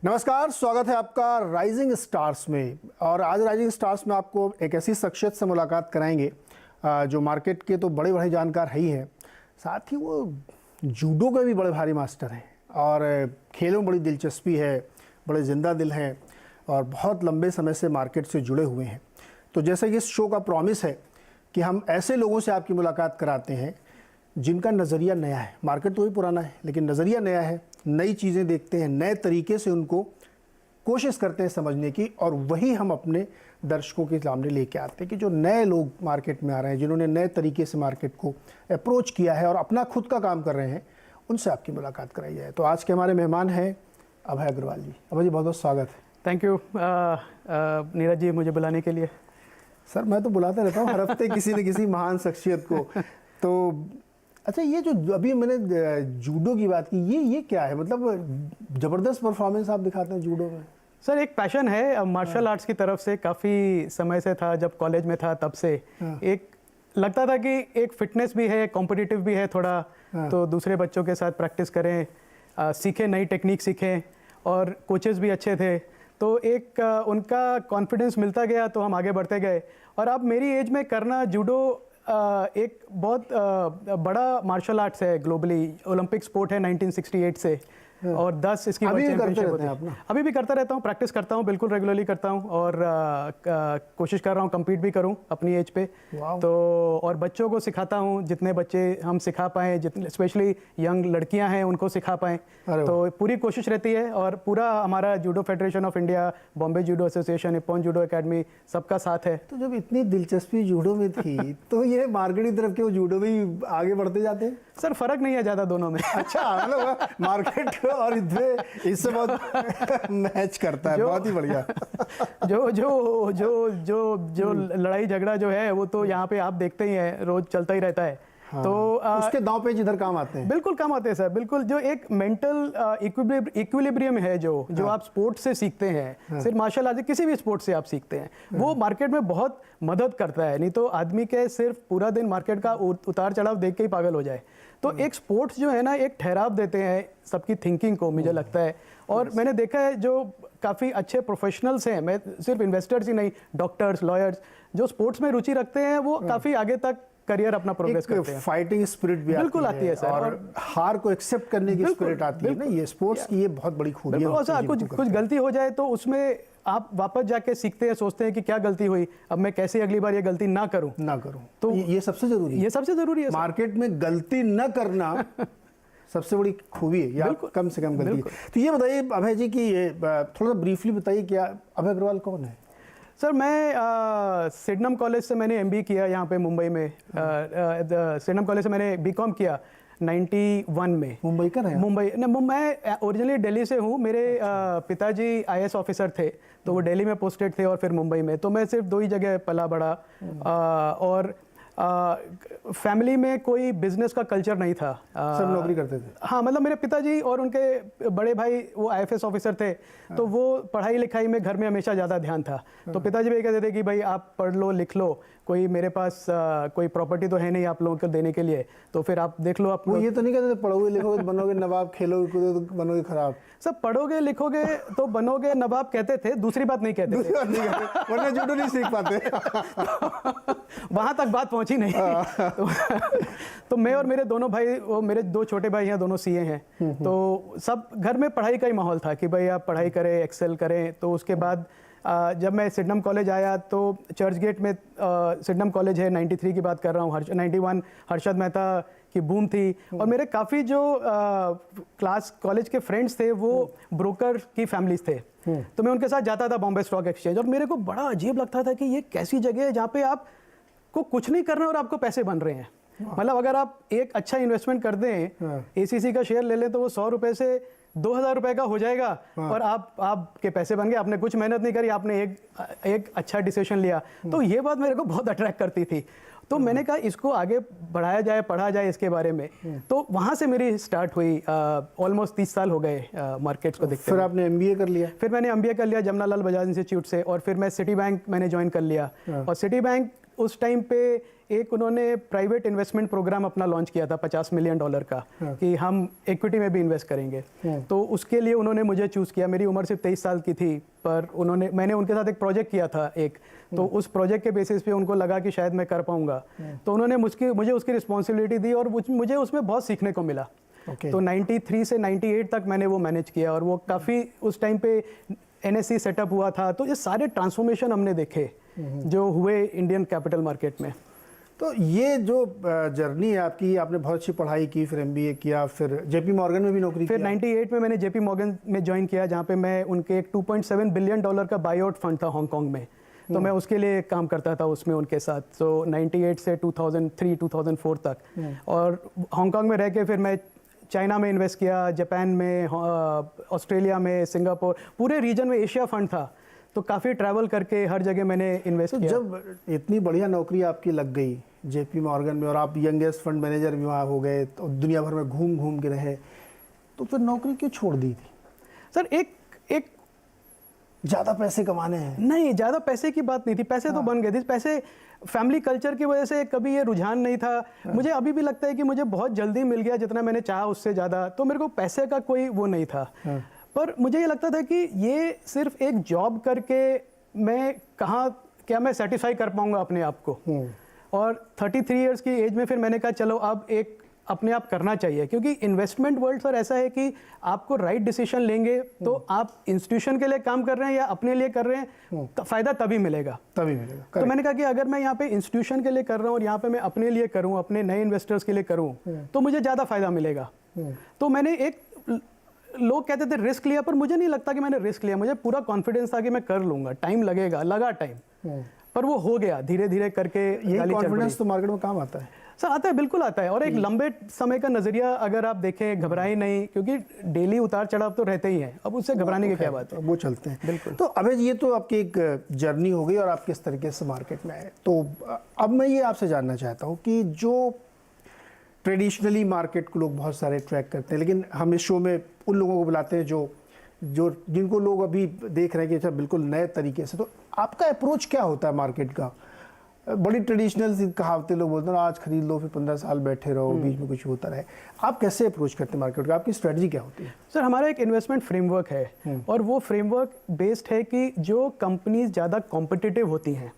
नमस्कार, स्वागत है आपका राइजिंग स्टार्स में। और आज राइजिंग स्टार्स में आपको एक ऐसी शख्सियत से मुलाकात कराएंगे जो मार्केट के तो बड़े बड़े जानकार ही हैं, साथ ही वो जूडो के भी बड़े भारी मास्टर हैं और खेलों में बड़ी दिलचस्पी है, बड़े जिंदा दिल हैं और बहुत लंबे समय से मार्केट से जुड़े हुए हैं। तो जैसे कि इस शो का प्रॉमिस है कि हम ऐसे लोगों से आपकी मुलाकात कराते हैं जिनका नज़रिया नया है। मार्केट तो ही पुराना है लेकिन नज़रिया नया है, नई चीज़ें देखते हैं, नए तरीके से उनको कोशिश करते हैं समझने की, और वही हम अपने दर्शकों के सामने लेके आते हैं कि जो नए लोग मार्केट में आ रहे हैं, जिन्होंने नए तरीके से मार्केट को अप्रोच किया है और अपना खुद का काम कर रहे हैं, उनसे आपकी मुलाकात कराई जाए। तो आज के हमारे मेहमान हैं अभय अग्रवाल जी। अभय जी, बहुत बहुत स्वागत है। थैंक यू नीरज जी मुझे बुलाने के लिए। सर मैं तो बुलाता रहता हूँ हर हफ्ते किसी न किसी महान शख्सियत को। तो अच्छा, ये जो अभी मैंने जूडो की बात की, ये क्या है? मतलब ज़बरदस्त परफॉर्मेंस आप दिखाते हैं जूडो में। सर एक पैशन है मार्शल आर्ट्स की तरफ से, काफ़ी समय से था, जब कॉलेज में था तब से। एक लगता था कि एक फिटनेस भी है, कॉम्पिटिटिव भी है थोड़ा, तो दूसरे बच्चों के साथ प्रैक्टिस करें, सीखें, नई टेक्निक सीखें, और कोचेस भी अच्छे थे, तो एक उनका कॉन्फिडेंस मिलता गया, तो हम आगे बढ़ते गए। और अब मेरी एज में करना जूडो एक बहुत बड़ा मार्शल आर्ट्स है, ग्लोबली ओलंपिक स्पोर्ट है 1968 से, और 10 इसकी अभी वर्ल्ड करते चैंपियनशिप रहते हैं होती है। आप ना? अभी भी करता रहता हूँ, प्रैक्टिस करता हूँ, बिल्कुल रेगुलरली करता हूँ, और कोशिश कर रहा हूँ कम्पीट भी करूँ अपनी एज पे। तो और बच्चों को सिखाता हूँ, जितने बच्चे हम सिखा पाएँ, जितने स्पेशली यंग लड़कियाँ हैं उनको सिखा पाएँ, तो पूरी कोशिश रहती है। और पूरा हमारा judo federation of India, Bombay judo association, Nippon judo academy, सबका साथ है। तो जब इतनी दिलचस्पी जूडो में थी तो ये मार्केट की तरफ के वो जूडो भी आगे बढ़ते जाते हैं? सर फर्क नहीं है ज़्यादा दोनों में। अच्छा, मतलब मार्केट और इससे बहुत मैच करता है। बहुत ही बढ़िया। जो जो जो जो जो लड़ाई झगड़ा जो है वो तो यहाँ पे आप देखते ही हैं, रोज चलता ही रहता है। हाँ, तो उसके दांव पे इधर काम आते हैं। बिल्कुल काम आते हैं सर, बिल्कुल। जो एक मेंटल इक्विलिब्रियम है जो आप स्पोर्ट से सीखते हैं, सिर्फ मार्शल आर्ट, किसी भी स्पोर्ट से आप सीखते हैं, वो मार्केट में बहुत मदद करता है। नहीं तो आदमी के सिर्फ पूरा दिन मार्केट का उतार चढ़ाव देख के ही पागल हो जाए। तो एक स्पोर्ट्स जो है ना, एक ठहराव देते हैं सबकी थिंकिंग को, मुझे लगता है। और मैंने देखा है जो काफ़ी अच्छे प्रोफेशनल्स हैं, मैं सिर्फ इन्वेस्टर्स ही नहीं, डॉक्टर्स, लॉयर्स, जो स्पोर्ट्स में रुचि रखते हैं, वो काफ़ी आगे तक करियर अपना प्रोग्रेस करते हैं। फाइटिंग स्पिरिट भी बिल्कुल आती है सर, और हार को एक्सेप्ट करने की स्पिरिट आती है ना। ये स्पोर्ट्स की ये बहुत बड़ी खूबी है। और कुछ गलती हो जाए तो उसमें आप वापस जाके सीखते हैं, सोचते हैं कि क्या गलती हुई, अब मैं कैसे अगली बार ये गलती ना करूं। तो ये सबसे जरूरी है। ये सबसे जरूरी है मार्केट में गलती न करना सबसे बड़ी खूबी है, या कम से कम गलती। तो ये बताइए अभय जी कि ये थोड़ा सा ब्रीफली बताइए, क्या अभय अग्रवाल कौन है? सर मैं सिडनम कॉलेज से मैंने MBA किया यहाँ पे मुंबई में। सिडनम कॉलेज से मैंने BCom किया 91 में। मुंबई का है? मुंबई न, मैं ओरिजिनली दिल्ली से हूँ। मेरे पिताजी IAS ऑफिसर थे, तो वो दिल्ली में पोस्टेड थे, और फिर मुंबई में। तो मैं सिर्फ 2 ही जगह पला बड़ा, और फैमिली में कोई बिजनेस का कल्चर नहीं था। सब नौकरी करते थे? हाँ, मतलब मेरे पिताजी और उनके बड़े भाई वो IFS ऑफिसर थे, तो वो पढ़ाई लिखाई में घर में हमेशा ज़्यादा ध्यान था। तो पिताजी भी कहते थे कि भाई आप पढ़ लो, लिख लो, कोई मेरे पास कोई प्रॉपर्टी तो है नहीं आप लोगों को देने के लिए, तो फिर आप देख लो। आप वो ये तो नहीं कहते थे पढ़ोगे लिखोगे तो बनोगे नवाब, खेलोगे कूदोगे तो बनोगे खराब? सब पढ़ोगे लिखोगे तो बनोगे नवाब कहते थे, दूसरी बात नहीं कहते थे। वरना जूडो नहीं सीख पाते। वहां तक बात पहुंची नहीं। तो मैं और मेरे दोनों भाई, वो मेरे 2 छोटे भाई हैं, दोनों CA हैं, तो सब घर में पढ़ाई का ही माहौल था कि भाई आप पढ़ाई करें, एक्सेल करें। तो उसके बाद जब मैं सिडनम कॉलेज आया तो चर्च गेट में सिडनम कॉलेज है, 93 की बात कर रहा हूँ, 91 हर्षद मेहता की बूम थी। और मेरे काफ़ी जो क्लास कॉलेज के फ्रेंड्स थे वो ब्रोकर की फैमिलीज थे, तो मैं उनके साथ जाता था बॉम्बे स्टॉक एक्सचेंज। और मेरे को बड़ा अजीब लगता था कि ये कैसी जगह है जहाँ पे आप को कुछ नहीं करना और आपको पैसे बन रहे हैं। मतलब अगर आप एक अच्छा इन्वेस्टमेंट कर दें, ACC का शेयर ले लें, तो वो 100 रुपए से 2000 रुपए का हो जाएगा, और आपके पैसे बन गए। आपने कुछ मेहनत नहीं करी, आपने एक अच्छा डिसीजन लिया। तो ये बात मेरे को बहुत अट्रैक्ट करती थी। तो मैंने कहा इसको आगे बढ़ाया जाए, पढ़ा जाए इसके बारे में। तो वहाँ से मेरी स्टार्ट हुई। ऑलमोस्ट 30 साल हो गए मार्केट्स को देखते। फिर आपने MBA कर लिया? फिर मैंने MBA कर लिया जमनालाल बजाज इंस्टीट्यूट से, और फिर मैं सिटी बैंक मैंने ज्वाइन कर लिया। और सिटी बैंक उस टाइम पे एक उन्होंने प्राइवेट इन्वेस्टमेंट प्रोग्राम अपना लॉन्च किया था $50 मिलियन का, कि हम इक्विटी में भी इन्वेस्ट करेंगे। तो उसके लिए उन्होंने मुझे चूज़ किया। मेरी उम्र सिर्फ 23 साल की थी, पर मैंने उनके साथ एक प्रोजेक्ट किया था तो उस प्रोजेक्ट के बेसिस पे उनको लगा कि शायद मैं कर पाऊंगा, तो उन्होंने मुझे उसकी रिस्पॉन्सिबिलिटी दी और मुझे उसमें बहुत सीखने को मिला। तो 93 से 98 तक मैंने वो मैनेज किया, और वो काफ़ी उस टाइम पे NSE सेटअप हुआ था। तो ये सारे ट्रांसफॉर्मेशन हमने देखे जो हुए इंडियन कैपिटल मार्केट में। तो ये जो जर्नी है आपकी, आपने बहुत अच्छी पढ़ाई की, फिर MBA किया, फिर JP मॉर्गन में भी नौकरी फिर किया। 98 में मैंने JP मॉर्गन में ज्वाइन किया, जहाँ पे मैं उनके एक $2.7 बिलियन का बाईआउट फंड था हांगकांग में, तो मैं उसके लिए काम करता था उसमें उनके साथ। तो 98 से 2003-2004 तक, और हांगकांग में रह के फिर मैं चाइना में इन्वेस्ट किया, जापान में, ऑस्ट्रेलिया में, सिंगापुर, पूरे रीजन में एशिया फंड था। तो काफ़ी ट्रैवल करके हर जगह मैंने इन्वेस्ट किया। जब इतनी बढ़िया नौकरी आपकी लग गई JP मॉर्गन में, और आप यंगेस्ट फंड मैनेजर भी वहाँ हो गए, तो दुनिया भर में घूम घूम के रहे, तो फिर नौकरी क्यों छोड़ दी थी? सर एक ज़्यादा पैसे कमाने हैं? नहीं, ज़्यादा पैसे की बात नहीं थी, पैसे तो बन गए थे। पैसे फैमिली कल्चर की वजह से कभी ये रुझान नहीं था। मुझे अभी भी लगता है कि मुझे बहुत जल्दी मिल गया जितना मैंने चाहा उससे ज़्यादा, तो मेरे को पैसे का कोई वो नहीं था। पर मुझे ये लगता था कि ये सिर्फ एक जॉब करके मैं क्या मैं सेटिस्फाई कर पाऊंगा अपने आप को। और 33 इयर्स की एज में फिर मैंने कहा चलो अब एक अपने आप करना चाहिए, क्योंकि इन्वेस्टमेंट वर्ल्ड सर ऐसा है कि आपको राइट डिसीजन लेंगे तो आप इंस्टीट्यूशन के लिए काम कर रहे हैं या अपने लिए कर रहे हैं, तो फायदा तभी मिलेगा। तो मैंने कहा कि अगर मैं यहाँ पे इंस्टीट्यूशन के लिए कर रहा हूँ और यहाँ पे मैं अपने लिए करूँ, अपने नए इन्वेस्टर्स के लिए करूँ, तो मुझे ज़्यादा फायदा मिलेगा। तो मैंने लोग कहते थे रिस्क लिया, पर मुझे नहीं लगता कि मैंने रिस्क लिया। मुझे पूरा कॉन्फिडेंस था कि मैं कर लूंगा, टाइम लगेगा, लगा टाइम, पर वो हो गया धीरे धीरे करके। ये कॉन्फिडेंस तो मार्केट में काम आता है सर, आता है, बिल्कुल आता है। और एक लंबे समय का नजरिया अगर आप देखें, घबराए नहीं, क्योंकि डेली उतार चढ़ाव तो रहते ही हैं, अब उससे घबराने की क्या बात है। वो चलते हैं बिल्कुल। तो अभय जी, ये तो आपकी एक जर्नी हो गई और आप किस तरीके से मार्केट में आए। तो अब मैं ये आपसे जानना चाहता हूँ कि जो ट्रेडिशनली मार्केट को लोग बहुत सारे ट्रैक करते हैं, लेकिन हम इस शो में उन लोगों को बुलाते हैं जो जिनको लोग अभी देख रहे हैं कि अच्छा बिल्कुल नए तरीके से। तो आपका अप्रोच क्या होता है मार्केट का? बड़ी ट्रेडिशनल कहावतें लोग बोलते हैं, आज खरीद लो फिर 15 साल बैठे रहो, बीच में कुछ होता रहे। आप कैसे अप्रोच करते हैं मार्केट का? आपकी स्ट्रेटजी क्या होती है? सर, हमारा एक इन्वेस्टमेंट फ्रेमवर्क है, और वो फ्रेमवर्क बेस्ड है कि जो कंपनीज ज़्यादा कॉम्पिटिटिव होती हैं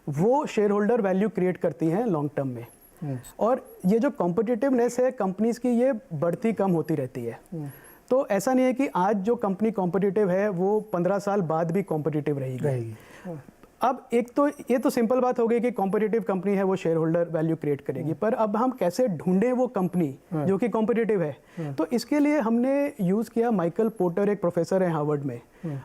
वो शेयर होल्डर वैल्यू क्रिएट करती हैं लॉन्ग टर्म में। और ये जो कॉम्पिटिटिवनेस है कंपनीज की, ये बढ़ती कम होती रहती है। तो ऐसा नहीं है कि आज जो कंपनी कॉम्पिटिटिव है वो 15 साल बाद भी कॉम्पिटिटिव रहेगी। अब एक तो ये तो सिंपल बात हो गई कि कॉम्पिटिटिव कंपनी है वो शेयर होल्डर वैल्यू क्रिएट करेगी, पर अब हम कैसे ढूंढें वो कंपनी जो कि कॉम्पिटिटिव है? तो इसके लिए हमने यूज़ किया माइकल पोर्टर, एक प्रोफेसर है हार्वर्ड में,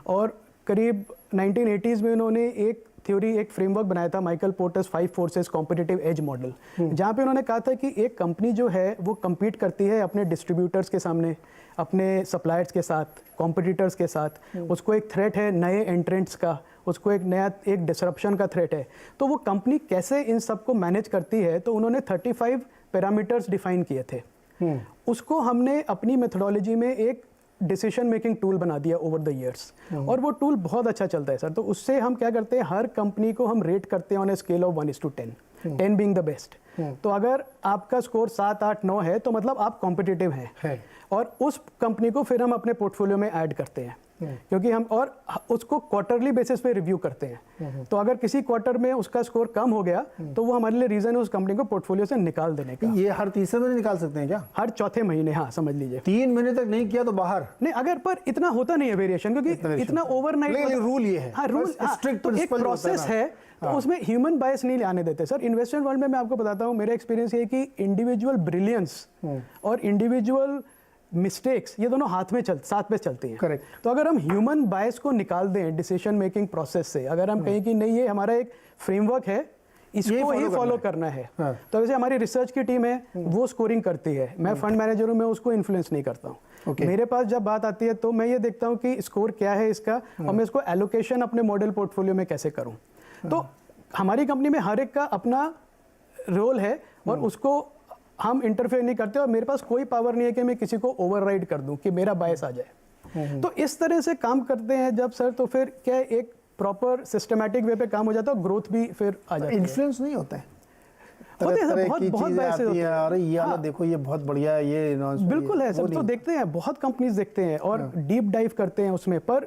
और करीब 1980s में उन्होंने एक थ्योरी, एक फ्रेमवर्क बनाया था, Michael porters 5 forces competitive as model, जहाँ पे उन्होंने कहा था कि एक कंपनी जो है वो compete करती है अपने डिस्ट्रीब्यूटर्स के सामने, अपने सप्लायर्स के साथ, कॉम्पिटिटर्स के साथ। उसको एक थ्रेट है नए एंट्रेंट्स का, उसको एक डिसरप्शन का थ्रेट है। तो वो कंपनी कैसे इन सब को मैनेज करती है, तो उन्होंने 35 पैरामीटर्स डिफाइन किए थे। उसको हमने अपनी मेथोडोलॉजी में एक डिसीजन मेकिंग टूल बना दिया ओवर द ईयर्स, और वो टूल बहुत अच्छा चलता है सर। तो उससे हम क्या करते हैं, हर कंपनी को हम रेट करते हैं on a scale of 1:10, 10 being the best. तो अगर आपका स्कोर 7, 8, 9 है तो मतलब आप कॉम्पिटिटिव हैं, और उस कंपनी को फिर हम अपने पोर्टफोलियो में ऐड करते हैं, क्योंकि हम और उसको क्वार्टरली बेसिस पे रिव्यू करते हैं। तो अगर किसी क्वार्टर में उसका स्कोर कम हो गया तो वो हमारे लिए रीजन है उस कंपनी को पोर्टफोर्टफोलियो से निकाल देने का। ये हर तीसरे महीने निकाल सकते हैं क्या? हर चौथे महीने, हाँ समझ लीजिए। 3 महीने तक नहीं किया तो बाहर नहीं, अगर पर इतना होता नहीं है वेरिएशन, क्योंकि इतना ओवरनाइट रूल ये है। हाँ, रूल स्ट्रिक्ट, तो एक प्रोसेस है, तो उसमें ह्यूमन बायस नहीं आने देते सर। इन्वेस्टमेंट वर्ल्ड में मैं आपको बताता हूँ, मेरा एक्सपीरियंस ये है कि इंडिविजुअल ब्रिलियंस और इंडिविजुअल मिस्टेक्स, ये दोनों साथ में चलती हैं। करेक्ट। तो अगर हम ह्यूमन बायस को निकाल दें डिसीजन मेकिंग प्रोसेस से, अगर हम कहें कि नहीं ये हमारा एक फ्रेमवर्क है, इसको ही फॉलो करना है, तो वैसे हमारी रिसर्च की टीम है वो स्कोरिंग करती है। मैं फंड मैनेजर हूँ, मैं उसको इन्फ्लुएंस नहीं करता हूँ। मेरे पास जब बात आती है तो मैं ये देखता हूँ कि स्कोर क्या है इसका, और मैं इसको एलोकेशन अपने मॉडल पोर्टफोलियो में कैसे करूँ। तो हमारी कंपनी में हर एक का अपना रोल है, और उसको हम इंटरफेयर नहीं करते, और मेरे पास कोई पावर नहीं है कि मैं किसी को ओवरराइड कर दूं कि मेरा बायस आ जाए। तो इस तरह से काम करते हैं जब सर, तो फिर क्या एक प्रॉपर सिस्टमैटिक वे पे काम हो जाता है और ग्रोथ भी फिर आ जाती है। इन्फ्लुएंस नहीं होता है, होते हैं सर, तरह बहुत की बहुत चीजें वैसे आती होते हैं, हैं। अरे ये वाला देखो ये बहुत बढ़िया है, ये बिल्कुल है सर, तो देखते हैं, बहुत कंपनीज देखते हैं और डीप डाइव करते हैं उसमें, पर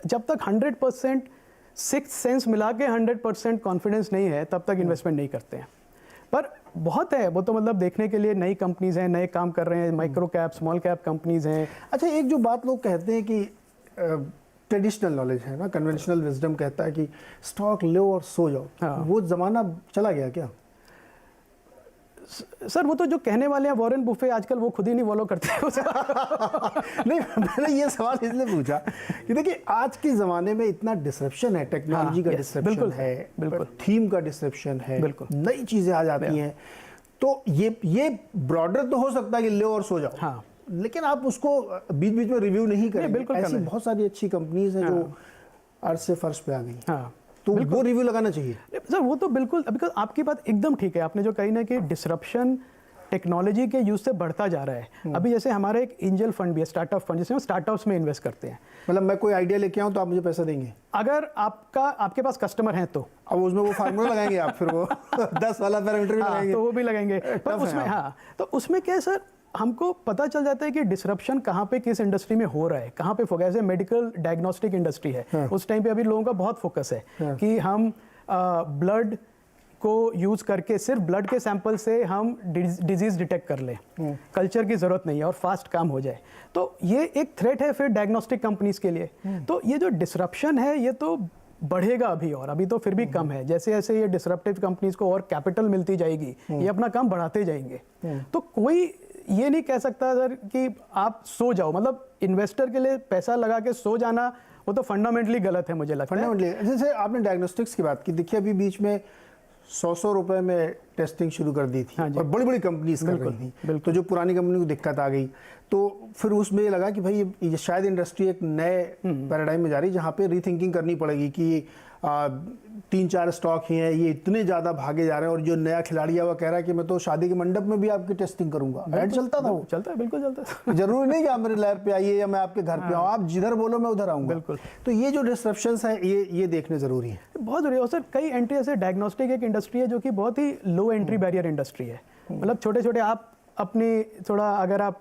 जब तक 100% सिक्स्थ सेंस मिला के 100% कॉन्फिडेंस नहीं है तब तक इन्वेस्टमेंट नहीं करते हैं। पर बहुत है वो तो, मतलब देखने के लिए नई कंपनीज हैं, नए काम कर रहे हैं, micro cap small cap companies हैं। अच्छा, एक जो बात लोग कहते हैं कि ट्रेडिशनल नॉलेज है ना, कन्वेंशनल विजडम कहता है कि स्टॉक लो और सो जाओ, हाँ। वो जमाना चला गया क्या? सर वो तो जो कहने वाले हैं वॉरेन बुफे, आजकल वो खुद ही नहीं फॉलो करते हैं उसे। नहीं, मैंने ये सवाल इसलिए पूछा कि देखिए आज के ज़माने में इतना डिसरप्शन है, टेक्नोलॉजी का डिसरप्शन बिल्कुल है, बिल्कुल थीम का डिसरप्शन है, बिल्कुल। नई चीज़ें आ जाती हैं, तो ये ब्रॉडर तो हो सकता है कि लो और सो जाओ, हाँ। लेकिन आप उसको बीच बीच में रिव्यू नहीं करेंगे। बिल्कुल ऐसी करना है। बहुत सारी अच्छी कंपनीज हैं जो अर्ज से फर्श पे आ गई, हाँ तो वो रिव्यू लगाना चाहिए। सर, वो तो बिल्कुल, बिकॉज आपकी बात एकदम ठीक है, आपने जो कही ना कि डिसरप्शन टेक्नोलॉजी के यूज से बढ़ता जा रहा है। अभी जैसे हमारा एक एंजल फंड भी है, स्टार्टअप फंड, जिसमें हम स्टार्टअप्स में इन्वेस्ट करते हैं। मतलब मैं कोई आइडिया लेके आऊँ तो आप मुझे पैसा देंगे? अगर आपके पास कस्टमर हैं तो अब उसमें वो फार्मूला लगाएंगे आप, फिर वो 10 वाला पैरामीटर भी लगाएंगे, तो वो भी लगेंगे। पर टफ है उसमें आप। तो उसमें क्या है सर, हमको पता चल जाता है कि डिसरप्शन कहाँ पे किस इंडस्ट्री में हो रहा है, कहाँ पे फोकस है। मेडिकल डायग्नोस्टिक इंडस्ट्री है, उस टाइम पे अभी लोगों का बहुत फोकस है कि हम ब्लड को यूज करके, सिर्फ ब्लड के सैंपल से हम डिजीज डिटेक्ट कर लें, कल्चर की जरूरत नहीं है और फास्ट काम हो जाए। तो ये एक थ्रेट है फिर डायग्नोस्टिक कंपनीज के लिए। तो ये जो डिसरप्शन है ये तो बढ़ेगा अभी, और अभी तो फिर भी कम है। जैसे जैसे ये डिसरप्टिव कंपनीज को और कैपिटल मिलती जाएगी, ये अपना काम बढ़ाते जाएंगे। तो कोई ये नहीं कह सकता सर कि आप सो जाओ, मतलब इन्वेस्टर के लिए पैसा लगा के सो जाना वो तो फंडामेंटली गलत है, मुझे लगता है। फंडामेंटली, जैसे आपने डायग्नोस्टिक्स की बात की, देखिए अभी बीच में 100 रुपए में टेस्टिंग शुरू कर दी थी, हाँ जी। और बड़ी बड़ी कंपनीज कर रही थी, तो जो पुरानी कंपनी को दिक्कत आ गई, तो फिर उसमें ये लगा कि भाई ये शायद इंडस्ट्री एक नए पैराडाइम में जा रही है, जहाँ पे रीथिंकिंग करनी पड़ेगी कि 3-4 स्टॉक ही हैं, ये इतने ज़्यादा भागे जा रहे हैं, और जो नया खिलाड़ी है वो कह रहा है कि मैं तो शादी के मंडप में भी आपकी टेस्टिंग करूंगा। ऐड चलता था वो, चलता है, बिल्कुल चलता है। जरूरी नहीं कि आप मेरे लैब पे आइए या मैं आपके घर पे आऊँ, आप जिधर बोलो मैं उधर आऊँगा। बिल्कुल। तो ये जो डिस्ट्रप्शंस है ये देखने जरूरी है, बहुत जरूरी है। और सर कई एंट्री, ऐसे डायग्नोस्टिक एक इंडस्ट्री है जो कि बहुत ही लो एंट्री बैरियर इंडस्ट्री है। मतलब छोटे छोटे, आप अपनी थोड़ा, अगर आप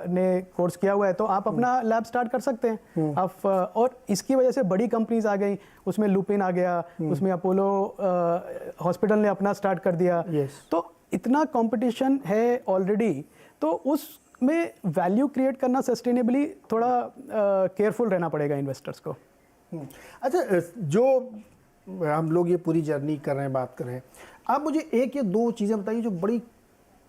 ने कोर्स किया हुआ है तो आप अपना लैब स्टार्ट कर सकते हैं आप। और इसकी वजह से बड़ी कंपनीज आ गई, उसमें लुपिन आ गया, उसमें अपोलो हॉस्पिटल ने अपना स्टार्ट कर दिया। तो इतना कंपटीशन है ऑलरेडी, तो उसमें वैल्यू क्रिएट करना सस्टेनेबली थोड़ा केयरफुल रहना पड़ेगा इन्वेस्टर्स को। अच्छा, जो हम लोग ये पूरी जर्नी कर रहे हैं, बात कर रहे हैं, आप मुझे एक या दो चीज़ें बताइए जो बड़ी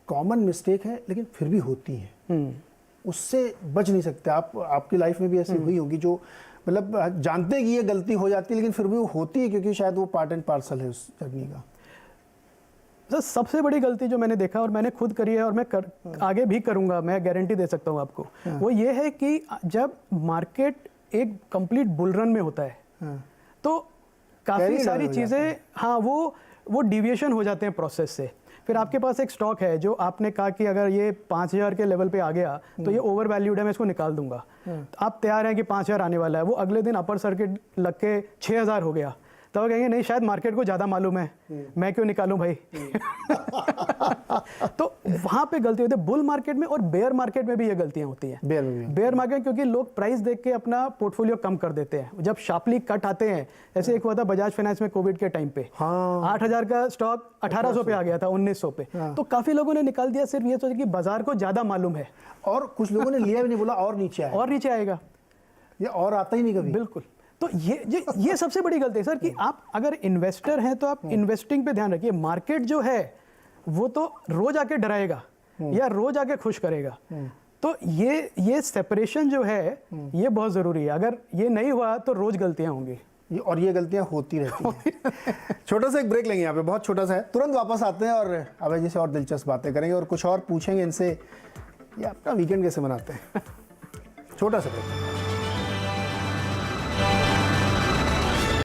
कॉमन मिस्टेक है लेकिन फिर भी होती हैं, उससे बच नहीं सकते आप। आपकी लाइफ में भी ऐसी हुई होगी जो, मतलब जानते हैं कि ये गलती हो जाती है लेकिन फिर भी वो होती है, क्योंकि शायद वो पार्ट एंड पार्सल है उस जर्नी का। सर सबसे बड़ी गलती जो मैंने देखा और मैंने खुद करी है और मैं आगे भी करूंगा, मैं गारंटी दे सकता हूँ आपको, वो ये है कि जब मार्केट एक कंप्लीट बुल रन में होता है तो काफ़ी सारी चीज़ें, हाँ, वो डिविएशन हो जाते हैं प्रोसेस से। फिर आपके पास एक स्टॉक है जो आपने कहा कि अगर ये 5000 के लेवल पे आ गया तो ये ओवर वैल्यूड है, मैं इसको निकाल दूंगा। तो आप तैयार हैं कि 5000 आने वाला है, वो अगले दिन अपर सर्किट लग के 6000 हो गया, तो वो कहेंगे नहीं, शायद मार्केट को ज़्यादा मालूम है, मैं क्यों निकालूं भाई। तो वहाँ पे गलती होती है बुल मार्केट में, और बेयर मार्केट में भी ये गलतियाँ होती हैं। बेयर मार्केट क्योंकि लोग प्राइस देख के अपना पोर्टफोलियो कम कर देते हैं, जब शार्पली कट आते हैं। ऐसे एक हुआ था बजाज फाइनेंस में कोविड के टाइम पे, 8000 का स्टॉक 1800 पे आ गया था, 1900 पे। तो काफ़ी लोगों ने निकाल दिया, सिर्फ ये सोच कि बाजार को ज़्यादा मालूम है, और कुछ लोगों ने लिया भी नहीं, बोला और नीचे आएगा, और नीचे आएगा, ये और आता ही नहीं कभी। बिल्कुल। तो ये सबसे बड़ी गलती है सर, कि आप अगर इन्वेस्टर हैं तो आप इन्वेस्टिंग पे ध्यान रखिए। मार्केट जो है वो तो रोज आके डराएगा या रोज आके खुश करेगा, तो ये सेपरेशन जो है ये बहुत जरूरी है। अगर ये नहीं हुआ तो रोज गलतियां होंगी, और ये गलतियां होती रहती हैं। छोटा सा एक ब्रेक लेंगे यहाँ पे, बहुत छोटा सा है, तुरंत वापस आते हैं और अभय जी से और दिलचस्प बातें करेंगे और कुछ और पूछेंगे इनसे, ये अपना वीकेंड कैसे मनाते हैं। छोटा सा ब्रेक।